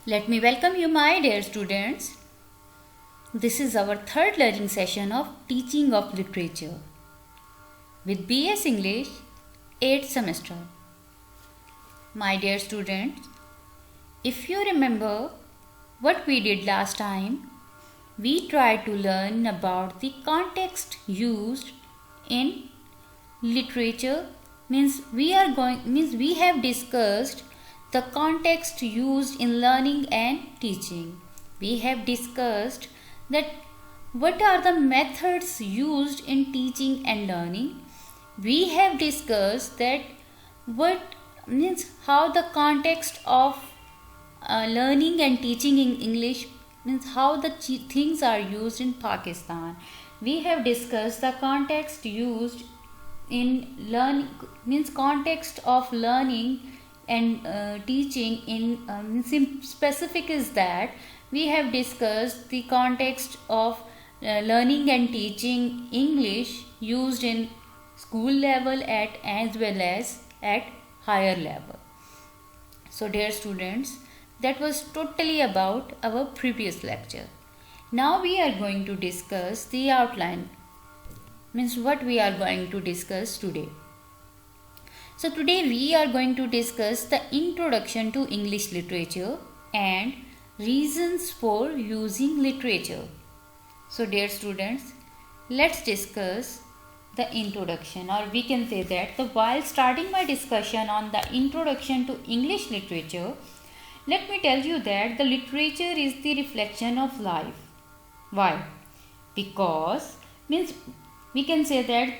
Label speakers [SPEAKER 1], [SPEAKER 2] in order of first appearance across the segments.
[SPEAKER 1] Let me welcome you, my dear students. This is our third learning session of Teaching of Literature with BS English 8th semester. My dear students, if you remember what we did last time, we tried to learn about the context used in literature. We have discussed the context used in learning and teaching. We have discussed that what are the methods used in teaching and learning. We have discussed that how the context of learning and teaching in English how the things are used in Pakistan. We have discussed the context used in learning context of learning and teaching in specific is that we have discussed the context of learning and teaching English used in school level as well as at higher level. So dear students, that was totally about our previous lecture. Now we are going to discuss the outline, what we are going to discuss today. So today we are going to discuss the introduction to English literature and reasons for using literature. So dear students, let's discuss the introduction, or we can say that while starting my discussion on the introduction to English literature, let me tell you that the literature is the reflection of life. Why? Because we can say that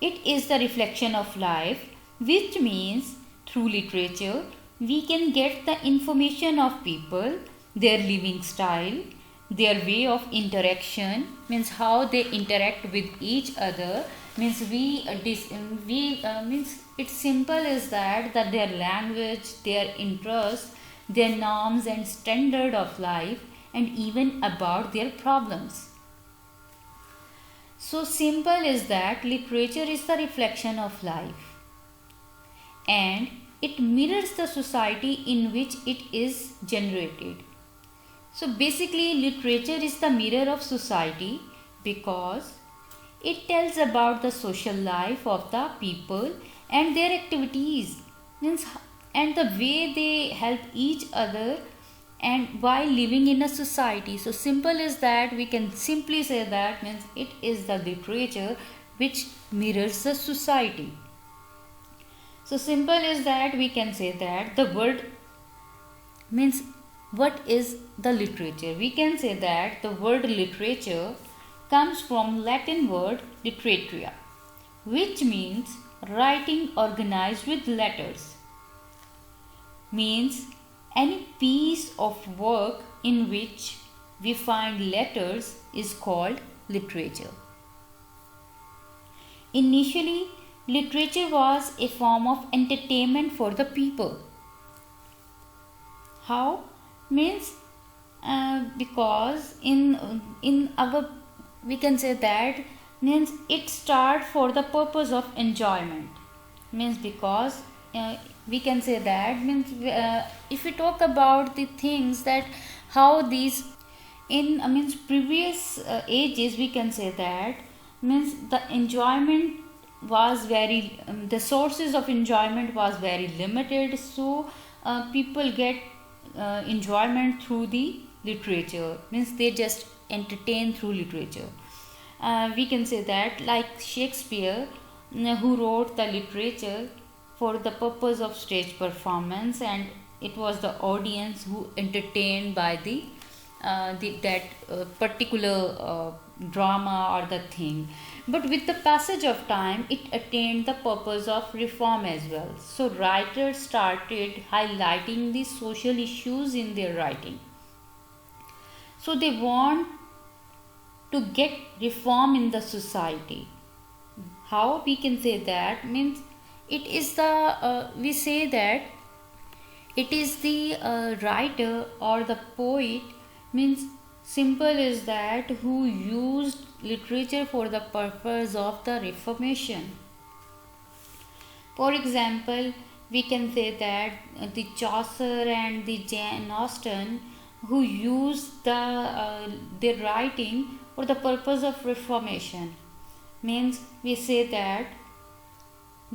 [SPEAKER 1] it is the reflection of life, which means through literature we can get the information of people, their living style, their way of interaction, how they interact with each other. It's simple is that their language, their interest, their norms and standard of life, and even about their problems. So simple is that literature is the reflection of life, and it mirrors the society in which it is generated. So basically literature is the mirror of society because it tells about the social life of the people and their activities, and the way they help each other and while living in a society. So simple is that we can simply say that it is the literature which mirrors the society. So simple is that we can say that the word what is the literature. We can say that the word literature comes from Latin word literatura, which means writing organized with letters. Means any piece of work in which we find letters is called literature. Initially, literature was a form of entertainment for the people. How? Because in our, we can say that it started for the purpose of enjoyment. Because we can say that if we talk about the things that how these in previous ages, we can say that the enjoyment was very the sources of enjoyment was very limited. So people get enjoyment through the literature. They just entertain through literature. We can say that like Shakespeare, who wrote the literature for the purpose of stage performance, and it was the audience who entertained by that particular drama or the thing. But with the passage of time, it attained the purpose of reform as well. So writers started highlighting the social issues in their writing. So they want to get reform in the society. How we can say that it is the we say that it is the writer or the poet, simple is that who used literature for the purpose of the reformation. For example, we can say that the Chaucer and the Jane Austen, who used their writing for the purpose of reformation. Means we say that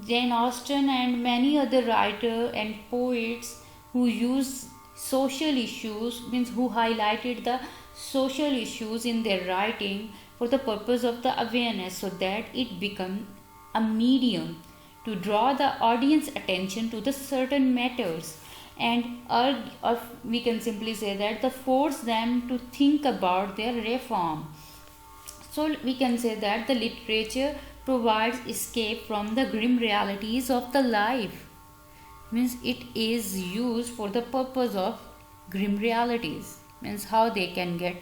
[SPEAKER 1] Jane Austen and many other writers and poets who use social issues, means who highlighted the social issues in their writing for the purpose of the awareness, so that it become a medium to draw the audience attention to the certain matters, and or we can simply say that the force them to think about their reform. So we can say that the literature provides escape from the grim realities of the life. Means it is used for the purpose of grim realities. Means how they can get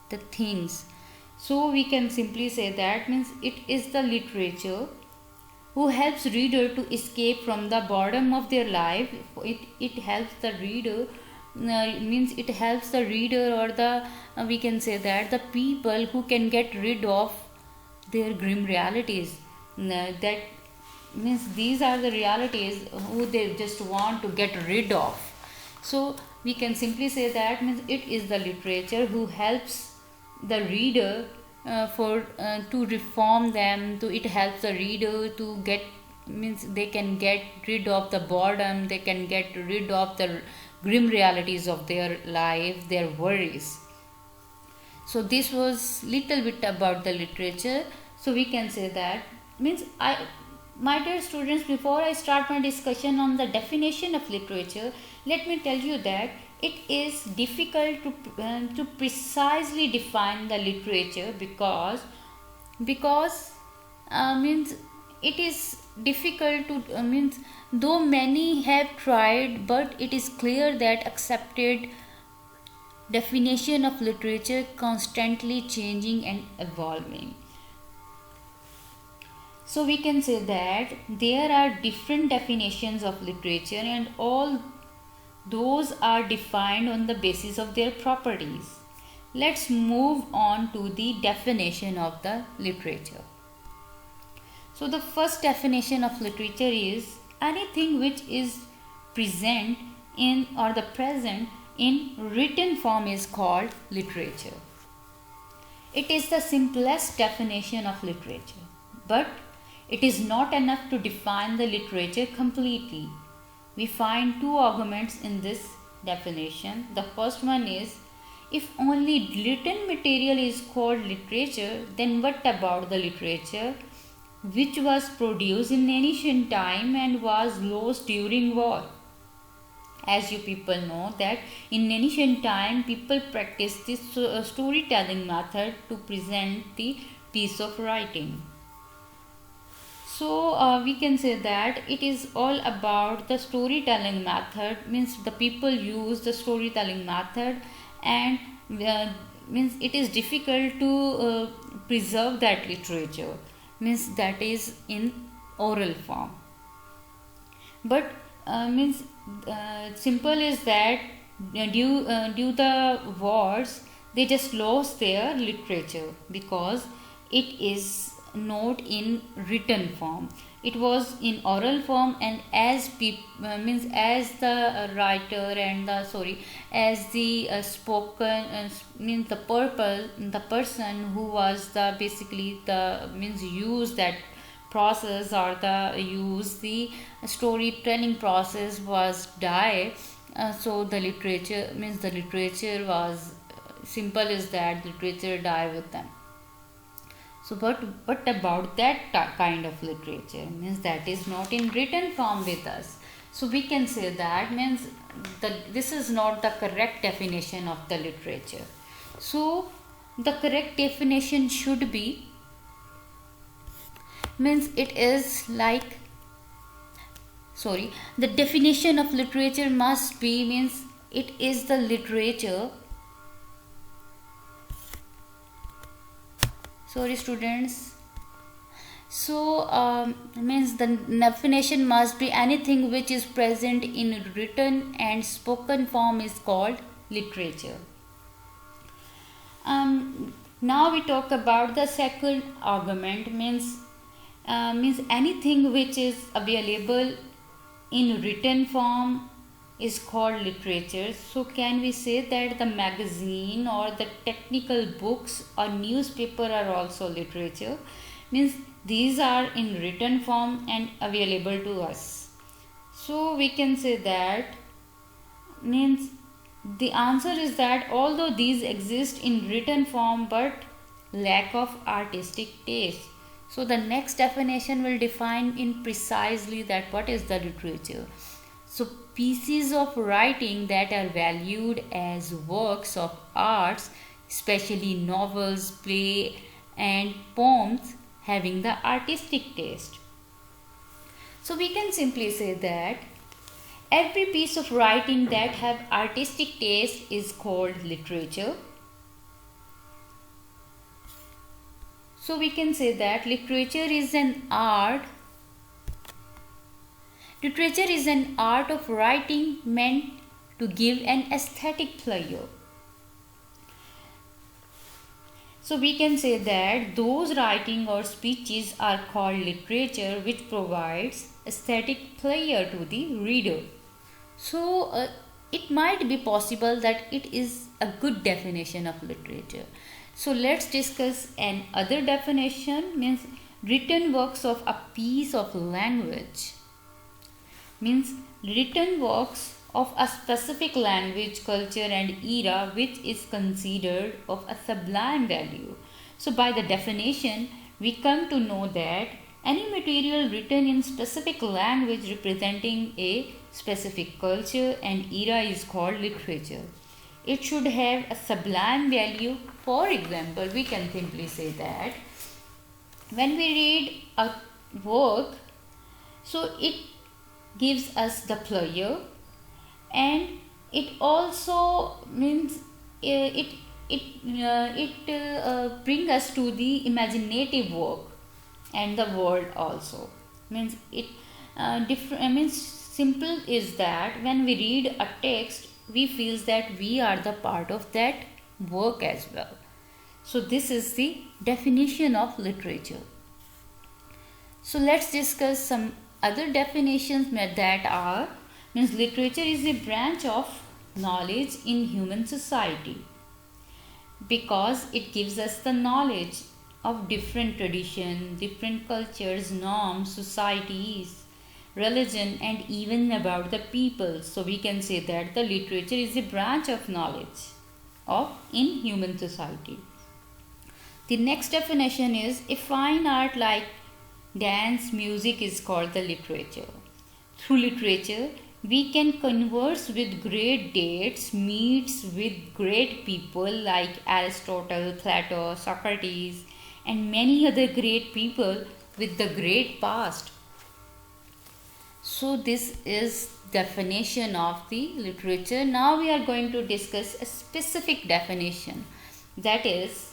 [SPEAKER 1] the things. So we can simply say that means it is the literature who helps reader to escape from the boredom of their life. It helps the reader, means it helps the reader or the we can say that the people who can get rid of their grim realities. That means these are the realities who they just want to get rid of. So we can simply say that means it is the literature who helps the reader for to reform them. To it helps the reader to get, means they can get rid of the boredom, they can get rid of the grim realities of their life, their worries. So this was little bit about the literature. So we can say that means my dear students, before I start my discussion on the definition of literature, let me tell you that it is difficult to precisely define the literature because means it is difficult to means though many have tried, but it is clear that accepted definition of literature constantly changing and evolving. So we can say that there are different definitions of literature, and all those are defined on the basis of their properties. Let's move on to the definition of the literature. So the first definition of literature is anything which is present in or the present in written form is called literature. It is the simplest definition of literature, but it is not enough to define the literature completely. We find two arguments in this definition. The first one is, if only written material is called literature, then what about the literature which was produced in ancient time and was lost during war? As you people know that in ancient time people practiced this storytelling method to present the piece of writing. So we can say that it is all about the storytelling method, means the people use the storytelling method, and means it is difficult to preserve that literature, means that is in oral form. But means simple is that due the wars they just lost their literature because it is not in written form. It was in oral form, and as means as the writer and the as the spoken means the person who was the basically the means use that process or the use the storytelling process was die. So the literature means the literature was simple is that literature die with them. So what about that kind of literature, means that is not in written form with us. So we can say that means this is not the correct definition of the literature. So the correct definition should be, means it is like the definition of literature must be, means it is the literature, students. So means the definition must be anything which is present in written and spoken form is called literature. Now we talk about the second argument, means anything which is available in written form is called literature. So can we say that the magazine or the technical books or newspaper are also literature? Means these are in written form and available to us. So we can say that, means the answer is that although these exist in written form but lack of artistic taste. So the next definition will define in precisely that what is the literature. So pieces of writing that are valued as works of arts, especially novels, play and poems having the artistic taste. So we can simply say that every piece of writing that have artistic taste is called literature. So we can say that literature is an art. Literature is an art of writing meant to give an aesthetic pleasure. So we can say that those writing or speeches are called literature which provides aesthetic pleasure to the reader. So it might be possible that it is a good definition of literature. So let's discuss another definition, means written works of a piece of language. Means written works of a specific language, culture and era which is considered of a sublime value. So by the definition we come to know that any material written in specific language representing a specific culture and era is called literature. It should have a sublime value. For example, we can simply say that when we read a work, so it gives us the pleasure, and it also means it bring us to the imaginative work and the world also. Means it different, means simple is that when we read a text we feel that we are the part of that work as well. So this is the definition of literature. So let's discuss some other definitions that are, means literature is a branch of knowledge in human society because it gives us the knowledge of different traditions, different cultures, norms, societies, religion and even about the people. So we can say that the literature is a branch of knowledge of in human society. The next definition is a fine art like dance, music is called the literature. Through literature we can converse with great dates, meets with great people like Aristotle, Plato, Socrates and many other great people with the great past. So this is definition of the literature. Now we are going to discuss a specific definition, that is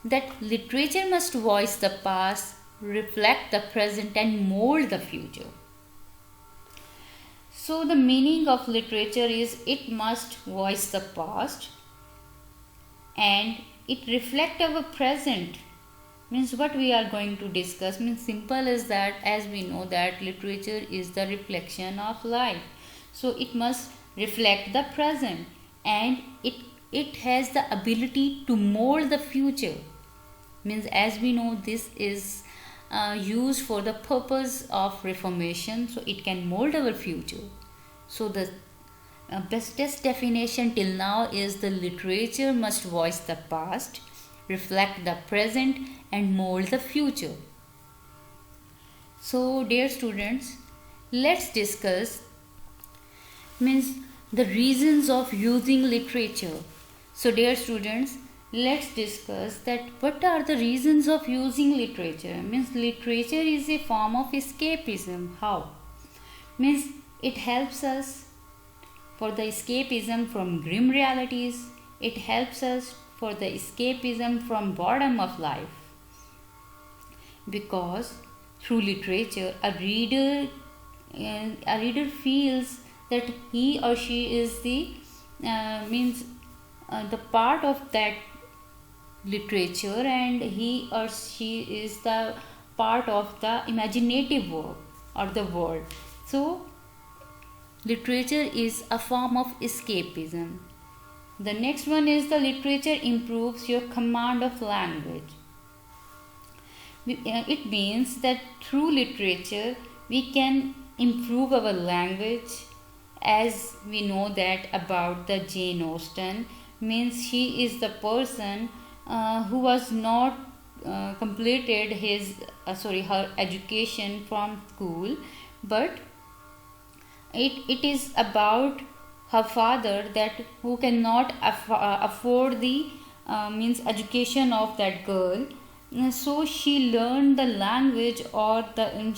[SPEAKER 1] that literature must voice the past, reflect the present and mold the future. So the meaning of literature is it must voice the past and it reflect our present. Means what we are going to discuss, means simple is that as we know that literature is the reflection of life. So it must reflect the present and it has the ability to mold the future. Means as we know this is used for the purpose of reformation, so it can mold our future. So the bestest definition till now is the literature must voice the past, reflect the present and mold the future. So dear students, let's discuss means the reasons of using literature. So dear students, let's discuss that what are the reasons of using literature. Means literature is a form of escapism. How? Means it helps us for the escapism from grim realities. It helps us for the escapism from boredom of life. Because through literature a reader feels that he or she is the the part of that literature and he or she is the part of the imaginative work or the world. So literature is a form of escapism. The next one is the literature improves your command of language. It means that through literature we can improve our language, as we know that about the Jane Austen. Means she is the person who was not completed her education from school, but it is about her father that who cannot afford the means education of that girl. So she learned the language, or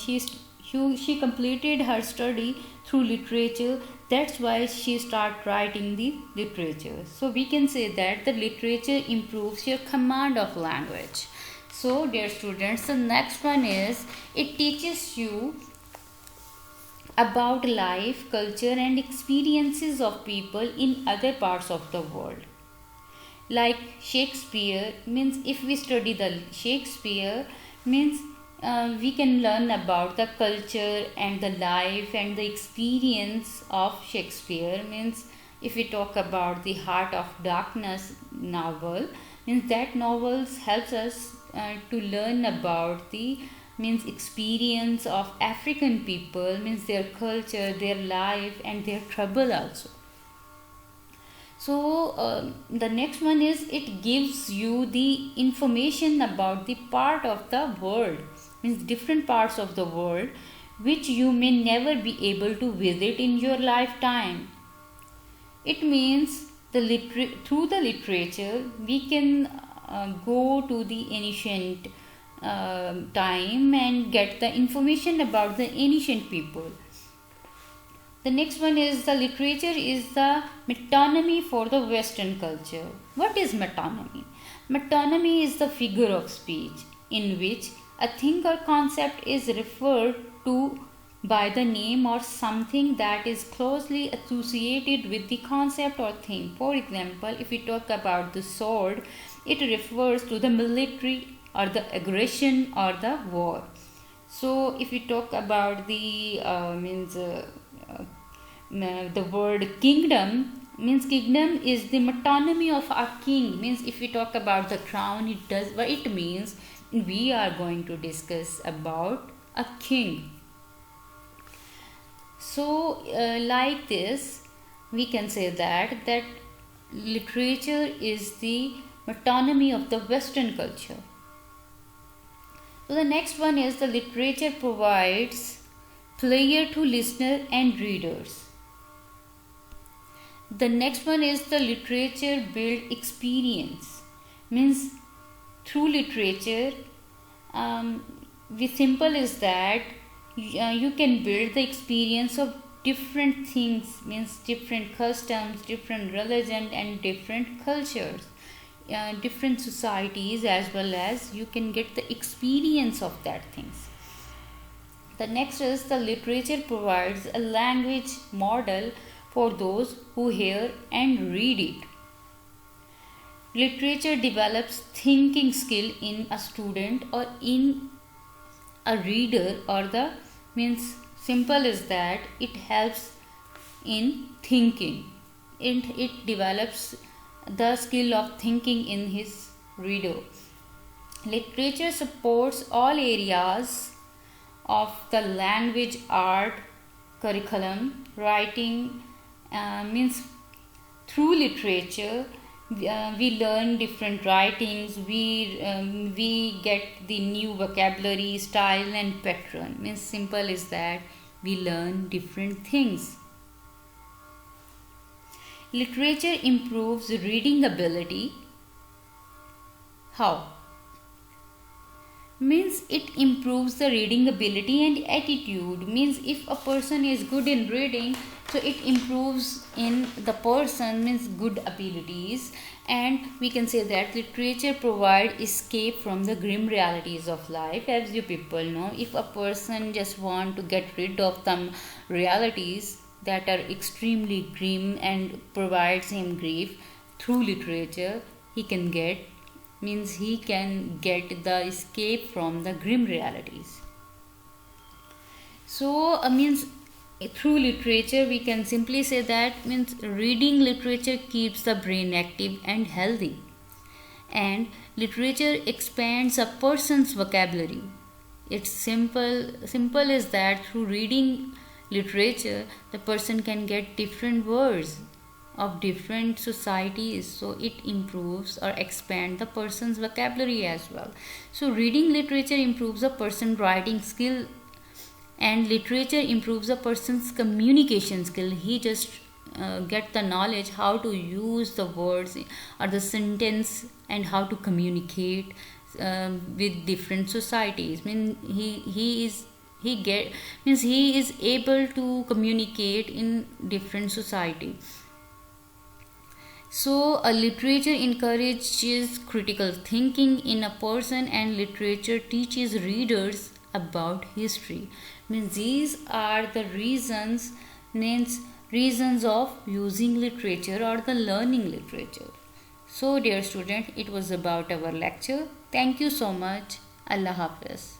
[SPEAKER 1] she completed her study through literature. That's why she started writing the literature. So we can say that the literature improves your command of language. So dear students, the next one is it teaches you about life, culture and experiences of people in other parts of the world. Like Shakespeare, means if we study the Shakespeare, means we can learn about the culture and the life and the experience of Shakespeare. Means if we talk about the Heart of Darkness novel, means that novels helps us to learn about the means experience of African people, means their culture, their life and their trouble also. So the next one is it gives you the information about the part of the world, means different parts of the world which you may never be able to visit in your lifetime. It means through the literature we can go to the ancient time and get the information about the ancient people. The next one is the literature is the metonymy for the Western culture. What is metonymy? Metonymy is the figure of speech in which a thing or concept is referred to by the name or something that is closely associated with the concept or thing. For example, if we talk about the sword, it refers to the military or the aggression or the war. So if we talk about the the word kingdom, means kingdom is the metonymy of a king. Means if we talk about the crown, it does what it means. We are going to discuss about a king. So like this we can say that literature is the metonymy of the Western culture. So the next one is the literature provides pleasure to listener and readers. The next one is the literature build experience. Means through literature, the simple is that you can build the experience of different things, means different customs, different religion and different cultures, different societies, as well as you can get the experience of that things. The next is the literature provides a language model for those who hear and read it. Literature develops thinking skill in a student or in a reader, or the means simple is that it helps in thinking. It develops the skill of thinking in his reader. Literature supports all areas of the language art curriculum. Writing means through literature we learn different writings, we get the new vocabulary, style and pattern. Means simple is that we learn different things. Literature improves reading ability. How? Means it improves the reading ability and attitude. Means if a person is good in reading, so it improves in the person, means good abilities. And we can say that literature provides escape from the grim realities of life. As you people know, if a person just want to get rid of some realities that are extremely grim and provides him grief, through literature he can get, means he can get the escape from the grim realities. So means through literature we can simply say that means reading literature keeps the brain active and healthy, and literature expands a person's vocabulary. It's simple is that through reading literature the person can get different words of different societies, so it improves or expand the person's vocabulary as well. So reading literature improves a person's writing skill, and literature improves a person's communication skill. He just get the knowledge how to use the words or the sentence and how to communicate with different societies. I mean he get means he is able to communicate in different society. So a literature encourages critical thinking in a person, and literature teaches readers about history. Means these are the reasons of using literature or the learning literature. So dear student, it was about our lecture. Thank you so much. Allah Hafiz.